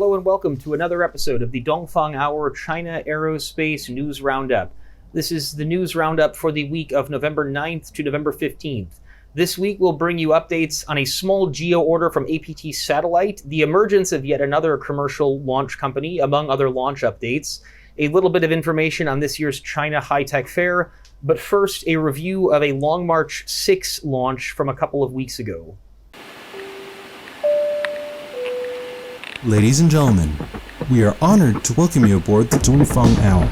Hello and welcome to another episode of the Dongfang Hour China Aerospace News Roundup. This is the news roundup for the week of November 9th to November 15th. This week we'll bring you updates on a small GEO order from APT Satellite, the emergence of yet another commercial launch company, among other launch updates, a little bit of information on this year's China High-Tech Fair, but first a review of a Long March 6 launch from a couple of weeks ago. Ladies and gentlemen, we are honored to welcome you aboard the Dongfang Hour.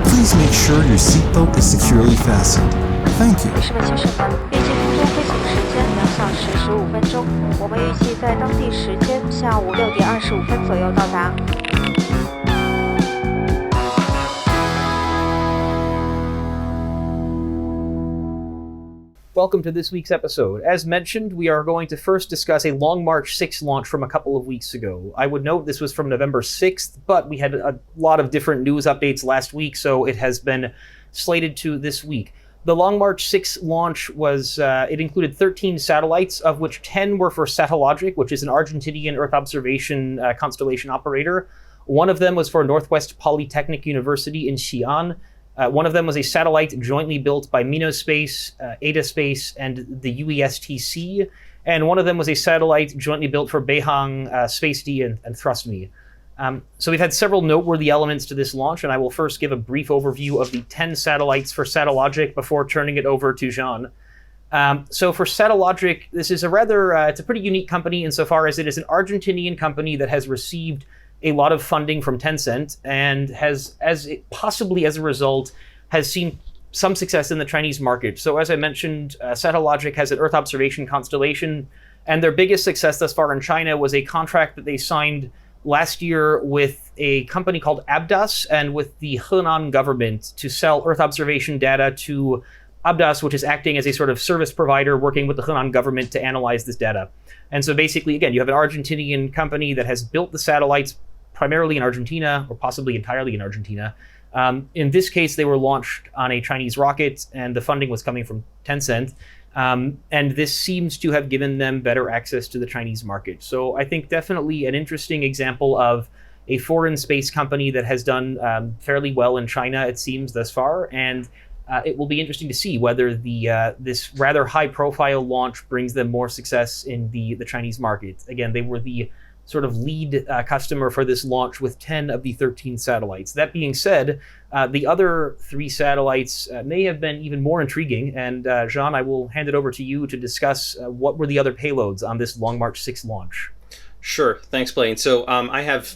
Please make sure your seatbelt is securely fastened. Thank you. 女士们、先生们，预计空中飞行时间2小时15分钟，我们预计在当地时间下午6点25分左右到达。Welcome to this week's episode. As mentioned, we are going to first discuss a Long March 6 launch from a couple of weeks ago. I would note this was from November 6th, but we had a lot of different news updates last week, so it has been slated to this week. The Long March 6 launch was, it included 13 satellites, of which 10 were for Satellogic, which is an Argentinian Earth observation constellation operator. One of them was for Northwest Polytechnical University in Xi'an. One of them was a satellite jointly built by MinoSpace, ADASpace, and the UESTC. And one of them was a satellite jointly built for Beihang, Spacety, and Thrustme. So we've had several noteworthy elements to this launch, and I will first give a brief overview of the 10 satellites for Satellogic before turning it over to Xi'an. So for Satellogic, this is it's a pretty unique company insofar as it is an Argentinian company that has received a lot of funding from Tencent and possibly as a result, has seen some success in the Chinese market. So as I mentioned, Satellogic has an Earth observation constellation, and their biggest success thus far in China was a contract that they signed last year with a company called ADAS and with the Henan government to sell Earth observation data to ADAS, which is acting as a sort of service provider working with the Henan government to analyze this data. And so basically, again, you have an Argentinian company that has built the satellites primarily in Argentina, or possibly entirely in Argentina. In this case, they were launched on a Chinese rocket, and the funding was coming from Tencent. And this seems to have given them better access to the Chinese market. So I think definitely an interesting example of a foreign space company that has done fairly well in China, it seems, thus far. And it will be interesting to see whether this rather high-profile launch brings them more success in the Chinese market. Again, they were the sort of lead customer for this launch with 10 of the 13 satellites. That being said, the other 3 satellites may have been even more intriguing. And Jean, I will hand it over to you to discuss what were the other payloads on this Long March 6 launch. Sure. Thanks, Blaine. So I have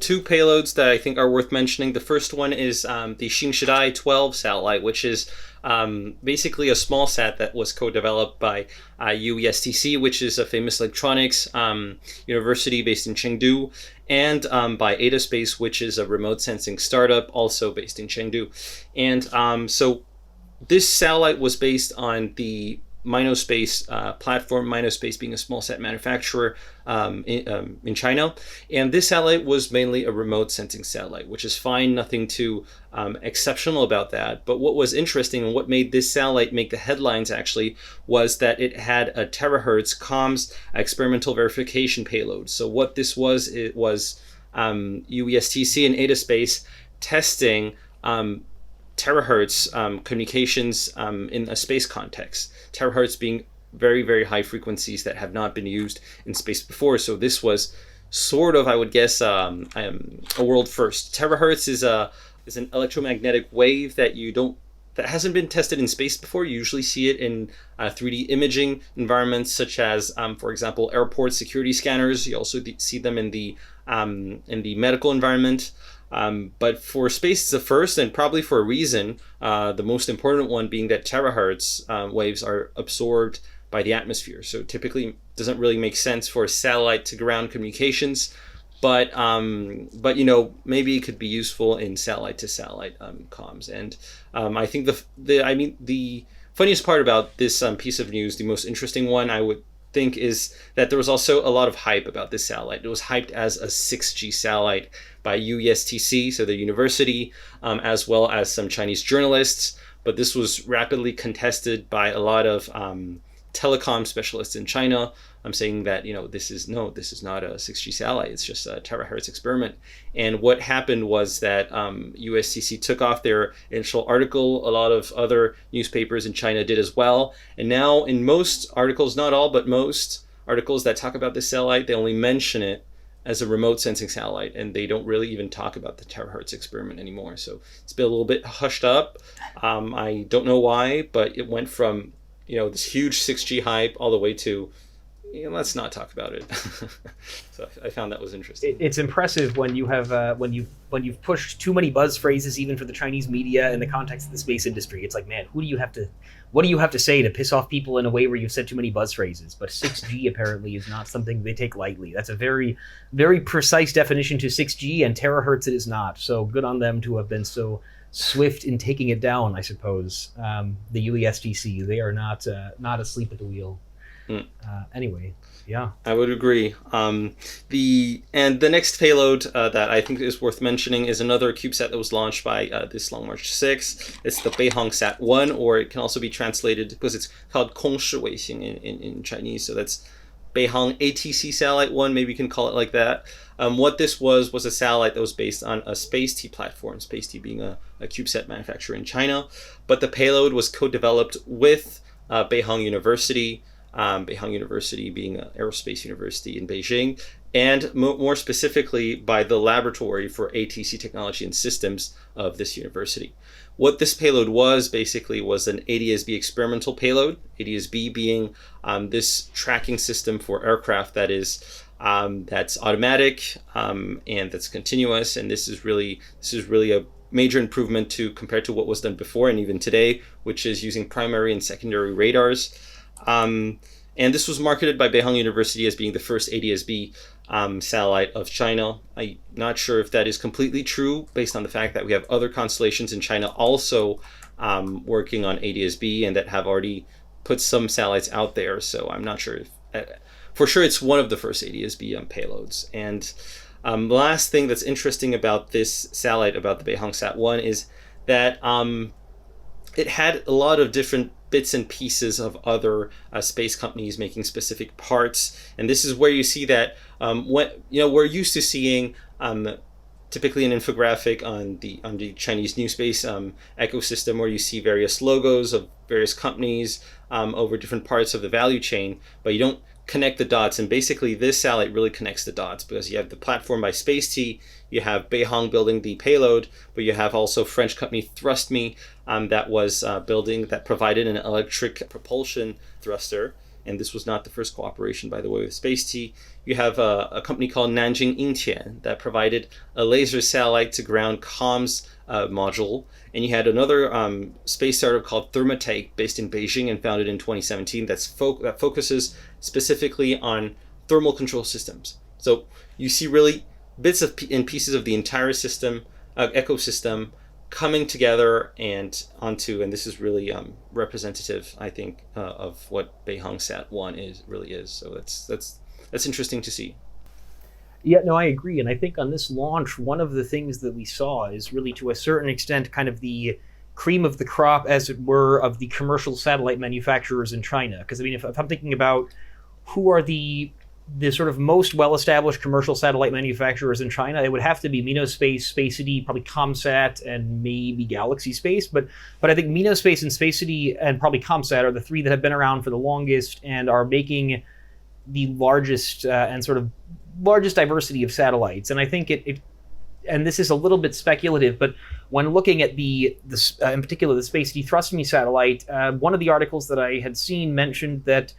2 payloads that I think are worth mentioning. The first one is the Xingshidai 12 satellite, which is basically a small sat that was co-developed by UESTC, which is a famous electronics university based in Chengdu, and by ADASpace, which is a remote sensing startup also based in Chengdu. And so this satellite was based on the MinoSpace platform, MinoSpace being a small sat manufacturer in China. And this satellite was mainly a remote sensing satellite, which is fine, nothing too exceptional about that. But what was interesting and what made this satellite make the headlines actually was that it had a terahertz comms experimental verification payload. So what this was, it was UESTC and ADASpace testing terahertz communications in a space context. Terahertz being very, very high frequencies that have not been used in space before. So this was sort of, I would guess, a world first. Terahertz is an electromagnetic wave that hasn't been tested in space before. You usually see it in 3D imaging environments, such as, for example, airport security scanners. You also see them in the medical environment. But for space, it's the first, and probably for a reason. The most important one being that terahertz waves are absorbed by the atmosphere. So typically, it doesn't really make sense for a satellite to ground communications. But maybe it could be useful in satellite to satellite comms. And I think the funniest part about this piece of news, the most interesting one, I would think, is that there was also a lot of hype about this satellite. It was hyped as a 6G satellite by UESTC, so the university, as well as some Chinese journalists. But this was rapidly contested by a lot of telecom specialists in China, saying that, this is not a 6G satellite. It's just a terahertz experiment. And what happened was that UESTC took off their initial article. A lot of other newspapers in China did as well. And now in most articles, not all, but most articles that talk about this satellite, they only mention it as a remote sensing satellite, and they don't really even talk about the terahertz experiment anymore. So it's been a little bit hushed up. I don't know why, but it went from this huge 6G hype all the way to let's not talk about it. So I found that was interesting. It's impressive when you have when you've pushed too many buzz phrases even for the Chinese media in the context of the space industry. It's like, man, what do you have to say to piss off people in a way where you've said too many buzz phrases? But 6G apparently is not something they take lightly. That's a very, very precise definition to 6G, and terahertz it is not. So good on them to have been so swift in taking it down, I suppose. The UESTC, they are not asleep at the wheel. Anyway, yeah, I would agree. The next payload that I think is worth mentioning is another CubeSat that was launched by this Long March 6. It's the Beihang Sat 1, or it can also be translated because it's called 空视卫星 in Chinese. So that's Beihang ATC Satellite 1, maybe you can call it like that. What this was a satellite that was based on a Spacety platform, Spacety being a CubeSat manufacturer in China. But the payload was co-developed with Beihang University. Beihang University being an aerospace university in Beijing, and more specifically by the Laboratory for ATC Technology and Systems of this university. What this payload was basically was an ADASB experimental payload, ADASB being this tracking system for aircraft that is that's automatic and that's continuous, and this is really a major improvement compared to what was done before and even today, which is using primary and secondary radars. And this was marketed by Beihang University as being the first ADASB satellite of China. I'm not sure if that is completely true based on the fact that we have other constellations in China also working on ADASB and that have already put some satellites out there. So I'm not sure if, for sure it's one of the first ADASB payloads. And the last thing that's interesting about this satellite, about the Beihang Sat 1, is that it had a lot of different bits and pieces of other space companies making specific parts, and this is where you see that we're used to seeing typically an infographic on the Chinese new space ecosystem where you see various logos of various companies over different parts of the value chain, but you don't connect the dots. And basically this satellite really connects the dots because you have the platform by Spacety, you have Beihang building the payload, but you have also French company Thrustme that provided an electric propulsion thruster. And this was not the first cooperation, by the way, with Spacety. You have a company called Nanjing Yingtian that provided a laser satellite to ground comms module. And you had another space startup called Thermatech based in Beijing and founded in 2017 that focuses specifically on thermal control systems. So you see really bits and pieces of the entire system, ecosystem, coming together and this is really representative, I think, of what Beihang Sat 1 really is. So that's interesting to see. Yeah, no, I agree. And I think on this launch, one of the things that we saw is really, to a certain extent, kind of the cream of the crop, as it were, of the commercial satellite manufacturers in China. Because, I mean, if I'm thinking about who are the sort of most well-established commercial satellite manufacturers in China, it would have to be MinoSpace, Spacety, probably ComSat, and maybe Galaxy Space. But I think MinoSpace and Spacety and probably ComSat are the three that have been around for the longest and are making the largest and sort of largest diversity of satellites. And I think and this is a little bit speculative, but when looking at in particular the Spacety Thrustme satellite, one of the articles that I had seen mentioned that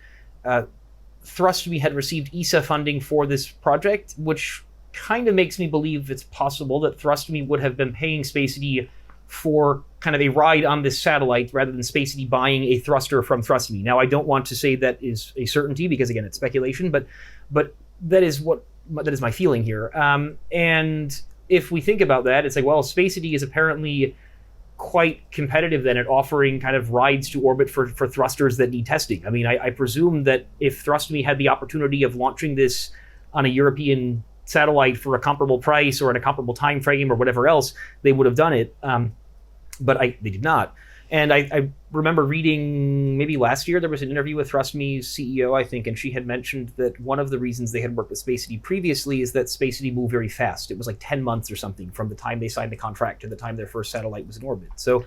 Thrustme had received ESA funding for this project, which kind of makes me believe it's possible that Thrustme would have been paying Spacety for kind of a ride on this satellite rather than Spacety buying a thruster from Thrustme. Now, I don't want to say that is a certainty because, again, it's speculation, but that is my feeling here. And if we think about that, it's like, well, Spacety is apparently quite competitive then at offering kind of rides to orbit for thrusters that need testing. I mean, I presume that if Thrustme had the opportunity of launching this on a European satellite for a comparable price or in a comparable time frame or whatever else, they would have done it. But they did not. And I remember reading maybe last year there was an interview with Thrustme's CEO, I think, and she had mentioned that one of the reasons they had worked with Spacety previously is that Spacety moved very fast. It was like 10 months or something from the time they signed the contract to the time their first satellite was in orbit. So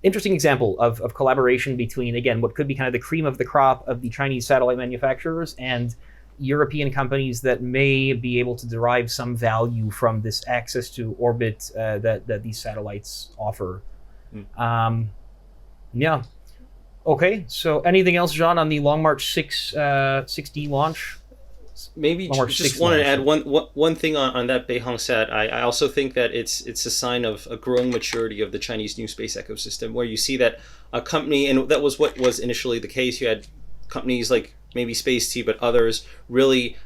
interesting example of collaboration between, again, what could be kind of the cream of the crop of the Chinese satellite manufacturers and European companies that may be able to derive some value from this access to orbit that these satellites offer. Yeah. Okay, so anything else, John, on the Long March 6D launch? Maybe just wanted to add one thing on that Beihang sat. I also think that it's a sign of a growing maturity of the Chinese new space ecosystem, where you see that a company, and that was what was initially the case, you had companies like maybe Spacety, but others really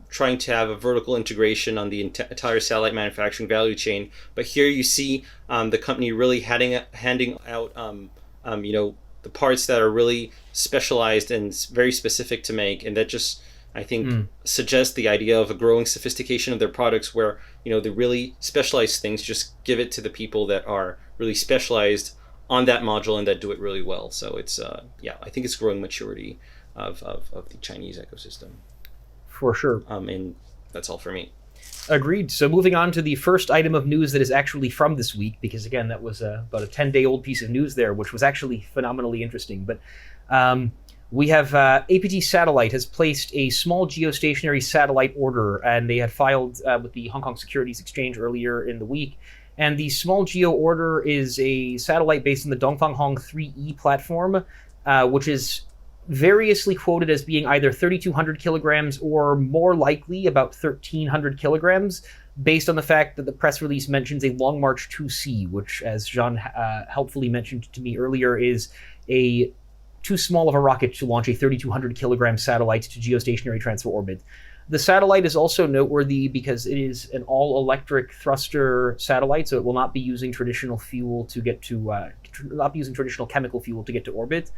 trying to have a vertical integration on the entire satellite manufacturing value chain. But here you see the company really handing out the parts that are really specialized and very specific to make, and that just, I think, suggests the idea of a growing sophistication of their products, where the really specialized things, just give it to the people that are really specialized on that module and that do it really well. So it's I think it's growing maturity of the Chinese ecosystem. For sure. And that's all for me. Agreed. So moving on to the first item of news that is actually from this week, because again, that was about a 10-day-old piece of news there, which was actually phenomenally interesting. But we have APT Satellite has placed a small geostationary satellite order, and they had filed with the Hong Kong Securities Exchange earlier in the week. And the small geo order is a satellite based on the Dongfang Hong 3E platform, which is variously quoted as being either 3,200 kilograms or more likely about 1,300 kilograms, based on the fact that the press release mentions a Long March 2C, which, as Jean helpfully mentioned to me earlier, is too small of a rocket to launch a 3,200 kilogram satellite to geostationary transfer orbit. The satellite is also noteworthy because it is an all-electric thruster satellite, so it will not be using traditional fuel to get to, not be using traditional chemical fuel to get to orbit.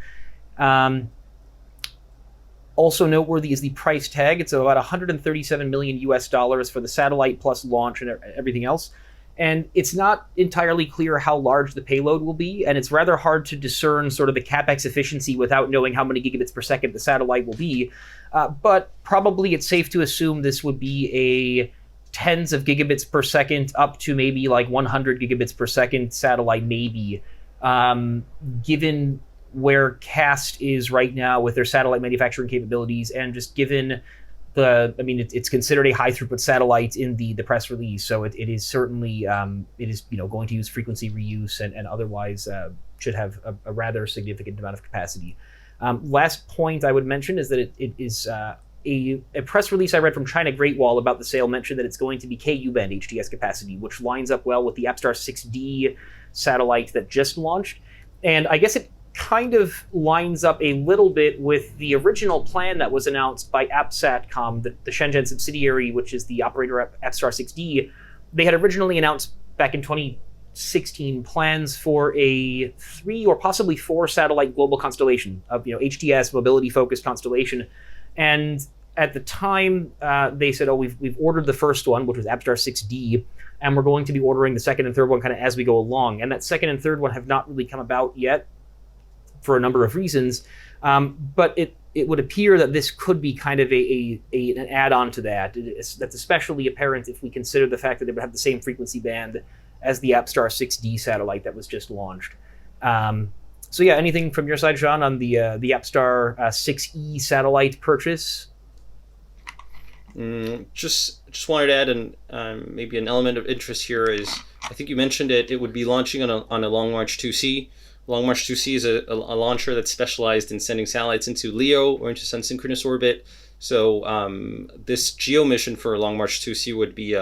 Also noteworthy is the price tag. It's about $137 million US for the satellite plus launch and everything else. And it's not entirely clear how large the payload will be, and it's rather hard to discern sort of the capex efficiency without knowing how many gigabits per second the satellite will be. But probably it's safe to assume this would be a tens of gigabits per second up to maybe like 100 gigabits per second satellite, maybe, given where CASC is right now with their satellite manufacturing capabilities, and just given it's considered a high throughput satellite in the press release, so it is certainly going to use frequency reuse and otherwise should have a rather significant amount of capacity. Last point I would mention is that it is a press release I read from China Great Wall about the sale mentioned that it's going to be Ku-band HTS capacity, which lines up well with the APStar 6D satellite that just launched, and I guess it kind of lines up a little bit with the original plan that was announced by AppSatcom, the Shenzhen subsidiary, which is the operator of APStar 6D. They had originally announced back in 2016 plans for a 3 or possibly 4 satellite global constellation of HTS mobility focused constellation. And at the time, they said, we've ordered the first one, which was APStar 6D, and we're going to be ordering the second and third one kind of as we go along. And that second and third one have not really come about yet, for a number of reasons, but it would appear that this could be kind of an add-on to that. That's especially apparent if we consider the fact that they would have the same frequency band as the APStar 6D satellite that was just launched. So yeah, anything from your side, Jean, on the APStar 6E satellite purchase? Just wanted to add maybe an element of interest here is, I think you mentioned it would be launching on a Long March 2C. Long March 2C is a launcher that's specialized in sending satellites into LEO or into sun-synchronous orbit. So this geo mission for Long March 2C would be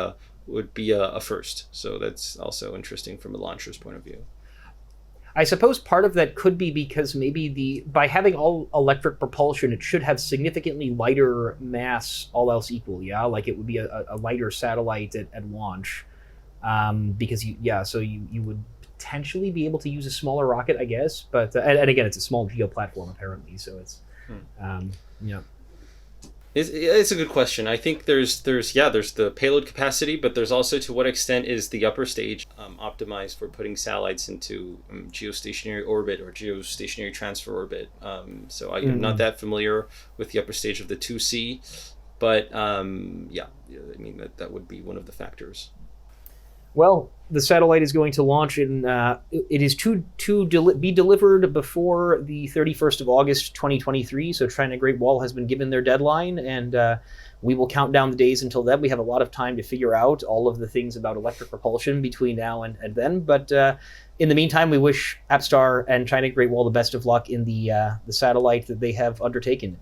a first. So that's also interesting from a launcher's point of view. I suppose part of that could be because maybe by having all electric propulsion, it should have significantly lighter mass, all else equal. Yeah, like it would be a lighter satellite at launch, because you would potentially be able to use a smaller rocket, I guess, but and again, it's a small geo platform apparently, so it's It's a good question. I think there's the payload capacity, but there's also to what extent is the upper stage optimized for putting satellites into geostationary orbit or geostationary transfer orbit. So I'm not that familiar with the upper stage of the 2C, but I mean that would be one of the factors. Well, the satellite is going to launch in. It is to be delivered before the 31st of August, 2023. So China Great Wall has been given their deadline, and we will count down the days until then. We have a lot of time to figure out all of the things about electric propulsion between now and then. But in the meantime, we wish AppStar and China Great Wall the best of luck in the satellite that they have undertaken.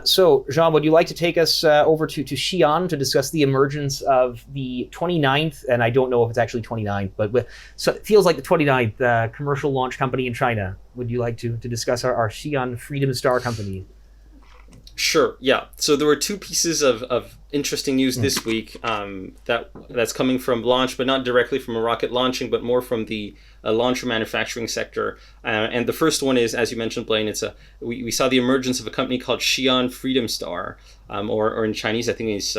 So, Jean, would you like to take us over to Xi'an to discuss the emergence of the 29th, and I don't know if it's actually 29th, but so it feels like the 29th commercial launch company in China. Would you like to discuss our Xi'an Freedom Star company? Sure, yeah. So there were two pieces of interesting news this week that's coming from launch, but not directly from a rocket launching, but more from the launcher manufacturing sector. And the first one is, as you mentioned, Blaine, we saw the emergence of a company called Xi'an Freedom Star, or in Chinese, I think it's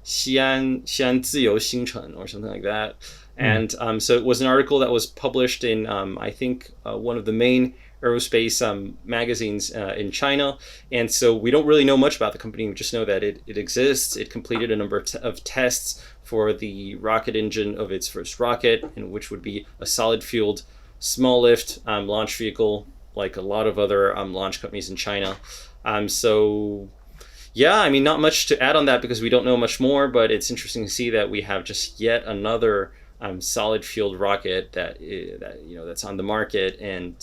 Xi'an 自由星辰 or something like that. And so it was an article that was published in, I think, one of the main aerospace magazines in China. And so we don't really know much about the company. We just know that it exists. It completed a number of tests for the rocket engine of its first rocket, which would be a solid fueled small lift launch vehicle, like a lot of other launch companies in China. So yeah, I mean, not much to add on that because we don't know much more, but it's interesting to see that we have just yet another solid fueled rocket that's on the market. And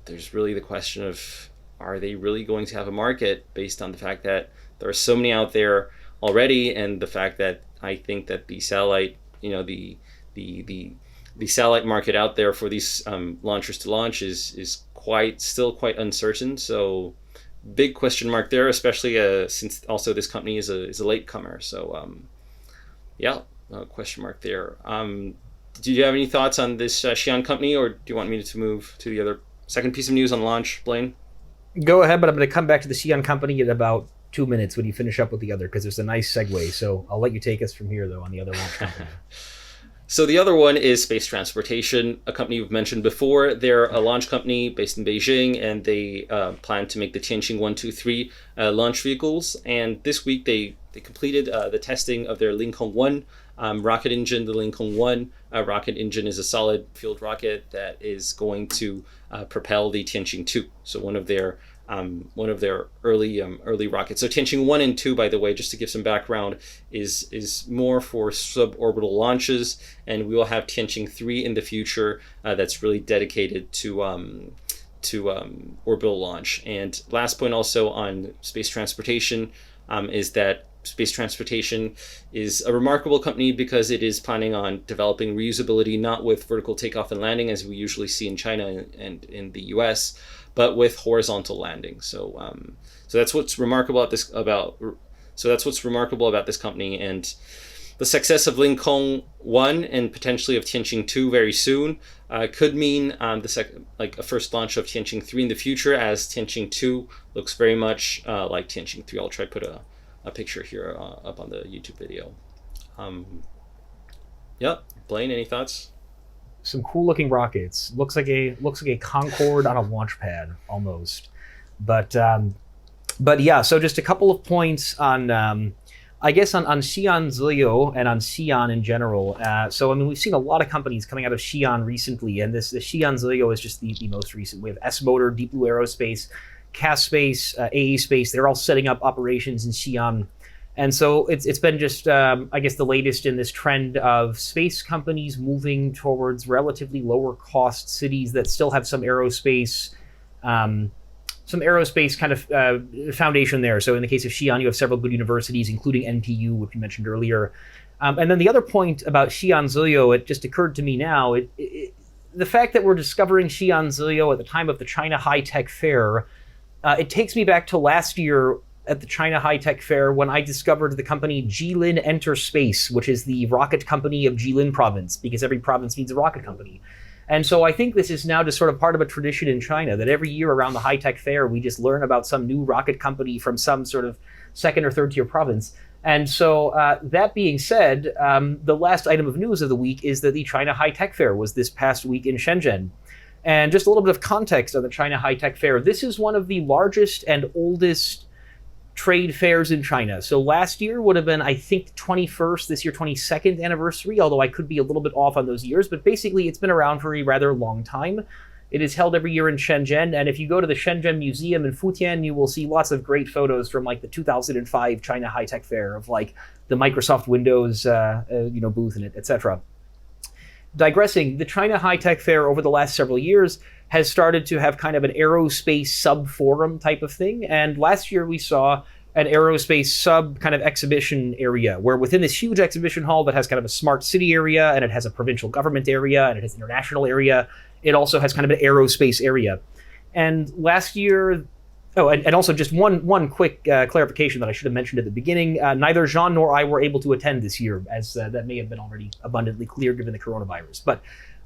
there's really the question of, are they really going to have a market based on the fact that there are so many out there already, and the fact that I think that the satellite, the satellite market out there for these launchers to launch is still quite uncertain. So big question mark there, especially since also this company is a latecomer. So question mark there. Do you have any thoughts on this Xi'an company, or do you want me to move to the other second piece of news on launch, Blaine? Go ahead, but I'm going to come back to the Xi'an company in about 2 minutes when you finish up with the other, because there's a nice segue. So I'll let you take us from here, though, on the other launch company. So the other one is Space Transportation, a company we've mentioned before. They're a launch company based in Beijing, and they plan to make the Tianqing 1, 2, 3 launch vehicles. And this week they completed the testing of their Lincoln 1 rocket engine. The Lincoln 1 rocket engine is a solid fueled rocket that is going to propel the Tianqing 2. So one of their early rockets. So Tianqing 1 and 2, by the way, just to give some background, is more for suborbital launches, and we will have Tianqing 3 in the future that's really dedicated to orbital launch. And last point also on space transportation is that Space Transportation is a remarkable company because it is planning on developing reusability, not with vertical takeoff and landing as we usually see in China and in the US, but with horizontal landing. So that's what's remarkable about this company. And the success of Lincoln 1 and potentially of Tianqing 2 very soon could mean a first launch of Tianqing 3 in the future, as Tianqing 2 looks very much like Tianqing 3. I'll try to put a picture here up on the YouTube video. Blaine, any thoughts? Some cool looking rockets. Looks like a Concorde on a launch pad almost. But yeah, so just a couple of points on I guess on Xi'an Ziyou and on Xi'an in general. So I mean, we've seen a lot of companies coming out of Xi'an recently, and the Xi'an Ziyou is just the most recent. We have S-Motor, Deep Blue Aerospace, CASC Space, ADASpace. They're all setting up operations in Xi'an. And so it's been just, I guess, the latest in this trend of space companies moving towards relatively lower cost cities that still have some aerospace kind of foundation there. So in the case of Xi'an, you have several good universities, including NTU, which you mentioned earlier. And then the other point about Xi'an Ziyou, it just occurred to me now, the fact that we're discovering Xi'an Ziyou at the time of the China High Tech Fair, it takes me back to last year at the China High Tech Fair when I discovered the company Jilin Enter Space, which is the rocket company of Jilin province, because every province needs a rocket company. And so I think this is now just sort of part of a tradition in China that every year around the High Tech Fair, we just learn about some new rocket company from some sort of second or third tier province. And so that being said, the last item of news of the week is that the China High Tech Fair was this past week in Shenzhen. And just a little bit of context on the China High Tech Fair. This is one of the largest and oldest trade fairs in China. So last year would have been, I think, 21st, this year 22nd anniversary, although I could be a little bit off on those years. But basically, it's been around for a rather long time. It is held every year in Shenzhen, and if you go to the Shenzhen Museum in Futian, you will see lots of great photos from like the 2005 China High Tech Fair of like the Microsoft Windows booth in it, etc. Digressing, the China High Tech Fair over the last several years has started to have kind of an aerospace sub-forum type of thing, and last year we saw an aerospace sub kind of exhibition area where within this huge exhibition hall that has kind of a smart city area, and it has a provincial government area, and it has an international area, it also has kind of an aerospace area. And last year, and also just one quick clarification that I should have mentioned at the beginning, neither Jean nor I were able to attend this year, as that may have been already abundantly clear given the coronavirus. But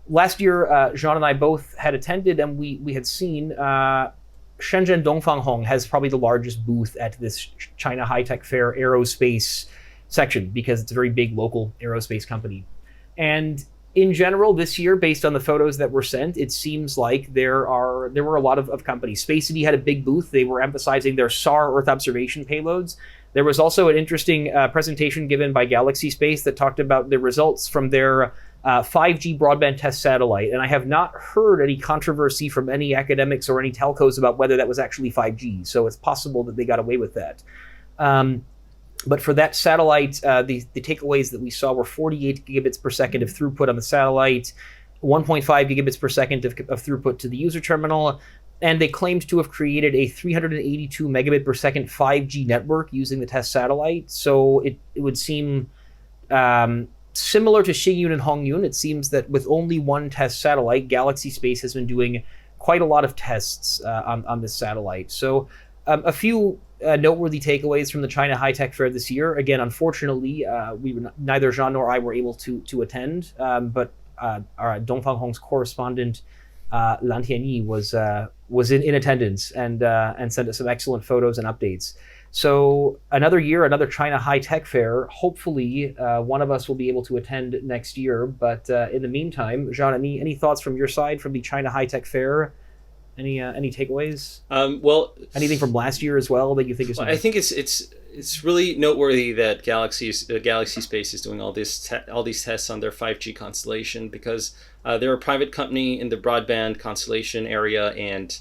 last year, Jean and I both had attended, and we had seen Shenzhen Dongfang Hong has probably the largest booth at this China High Tech Fair aerospace section because it's a very big local aerospace company. And in general, this year, based on the photos that were sent, it seems like there were a lot of companies. Spacety had a big booth. They were emphasizing their SAR Earth observation payloads. There was also an interesting presentation given by ADASpace that talked about the results from their 5G broadband test satellite. And I have not heard any controversy from any academics or any telcos about whether that was actually 5G. So it's possible that they got away with that. But for that satellite, the takeaways that we saw were 48 gigabits per second of throughput on the satellite, 1.5 gigabits per second of throughput to the user terminal, and they claimed to have created a 382 megabit per second 5G network using the test satellite. So it would seem similar to Xi'an and Hongyun. It seems that with only one test satellite, ADASpace has been doing quite a lot of tests on this satellite. So a few noteworthy takeaways from the China High Tech Fair this year. Again, unfortunately, neither Jean nor I were able to attend, but our Dongfang Hong's correspondent Lan Tianyi was in attendance and sent us some excellent photos and updates. So another year, another China High Tech Fair. Hopefully, one of us will be able to attend next year. But in the meantime, Jean, any thoughts from your side from the China High Tech Fair? Any takeaways? Well, anything from last year as well that you think is? I think it's really noteworthy that ADASpace is doing all these tests on their 5G constellation because they're a private company in the broadband constellation area, and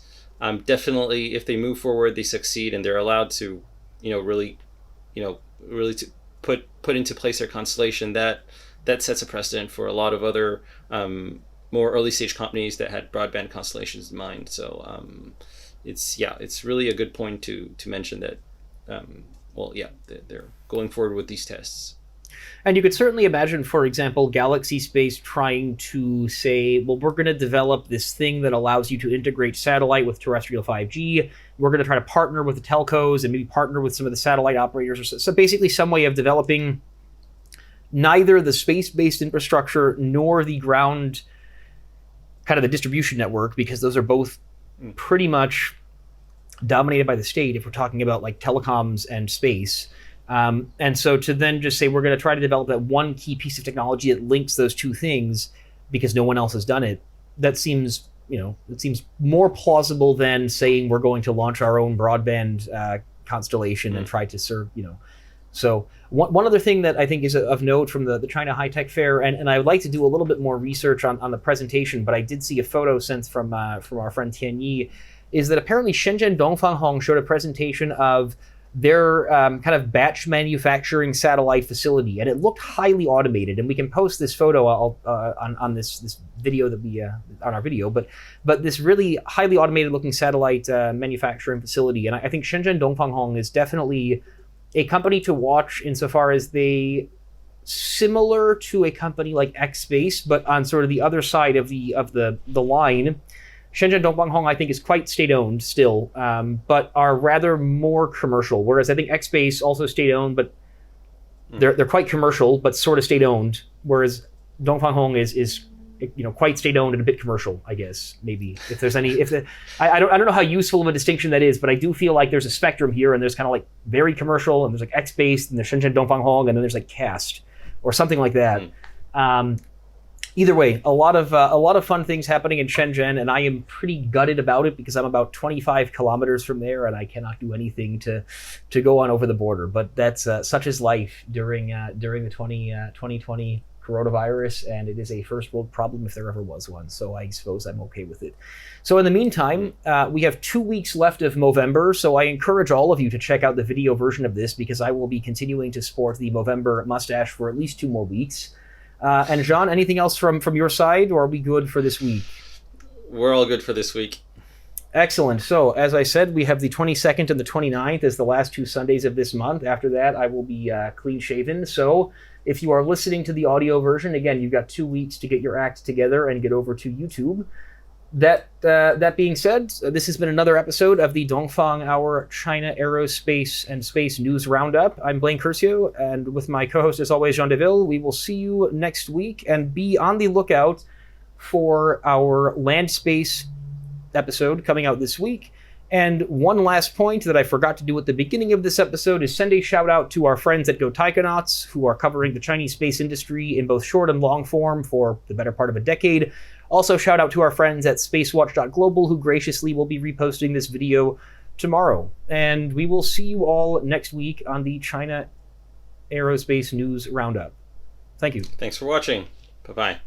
definitely if they move forward, they succeed, and they're allowed to, really to put into place their constellation. That sets a precedent for a lot of other more early stage companies that had broadband constellations in mind. So it's really a good point to mention that they're going forward with these tests. And you could certainly imagine, for example, ADASpace trying to say, well, we're going to develop this thing that allows you to integrate satellite with terrestrial 5G. We're going to try to partner with the telcos and maybe partner with some of the satellite operators. So basically some way of developing neither the space-based infrastructure nor the ground kind of the distribution network, because those are both pretty much dominated by the state if we're talking about like telecoms and space. And so to then just say we're going to try to develop that one key piece of technology that links those two things because no one else has done it, that seems more plausible than saying we're going to launch our own broadband constellation and try to serve, So one other thing that I think is of note from the China High Tech Fair, and I would like to do a little bit more research on the presentation, but I did see a photo sent from our friend Tianyi, is that apparently Shenzhen Dongfang Hong showed a presentation of their kind of batch manufacturing satellite facility, and it looked highly automated. And we can post this photo on this video that we on our video, but this really highly automated looking satellite manufacturing facility, and I think Shenzhen Dongfang Hong is definitely a company to watch insofar as they similar to a company like X-Space, but on sort of the other side of the line. Shenzhen Dongfang Hong, I think, is quite state-owned still, but are rather more commercial. Whereas I think X-Space also state-owned, but they're quite commercial, but sort of state-owned. Whereas Dongfang Hong is quite state-owned and a bit commercial, I guess, maybe. If there's any... I don't know how useful of a distinction that is, but I do feel like there's a spectrum here, and there's kind of like very commercial, and there's like X-based, and there's Shenzhen Dongfang Hong, and then there's like CASC, or something like that. Either way, a lot of fun things happening in Shenzhen, and I am pretty gutted about it because I'm about 25 kilometers from there, and I cannot do anything to go on over the border. But that's such is life during the 2020 coronavirus, and it is a first world problem if there ever was one. So I suppose I'm okay with it. So in the meantime, we have 2 weeks left of Movember, so I encourage all of you to check out the video version of this because I will be continuing to sport the Movember mustache for at least 2 more weeks. And Jean, anything else from your side, or are we good for this week? We're all good for this week. Excellent. So, as I said, we have the 22nd and the 29th as the last 2 Sundays of this month. After that, I will be clean-shaven. So, if you are listening to the audio version, again, you've got 2 weeks to get your act together and get over to YouTube. That being said, this has been another episode of the Dongfang Hour China Aerospace and Space News Roundup. I'm Blaine Curcio, and with my co-host, as always, Jean Deville. We will see you next week, and be on the lookout for our land space episode coming out this week. And one last point that I forgot to do at the beginning of this episode is send a shout out to our friends at Go Taikonauts, who are covering the Chinese space industry in both short and long form for the better part of a decade. Also, shout out to our friends at spacewatch.global, who graciously will be reposting this video tomorrow. And we will see you all next week on the China Aerospace News Roundup. Thank you. Thanks for watching. Bye-bye.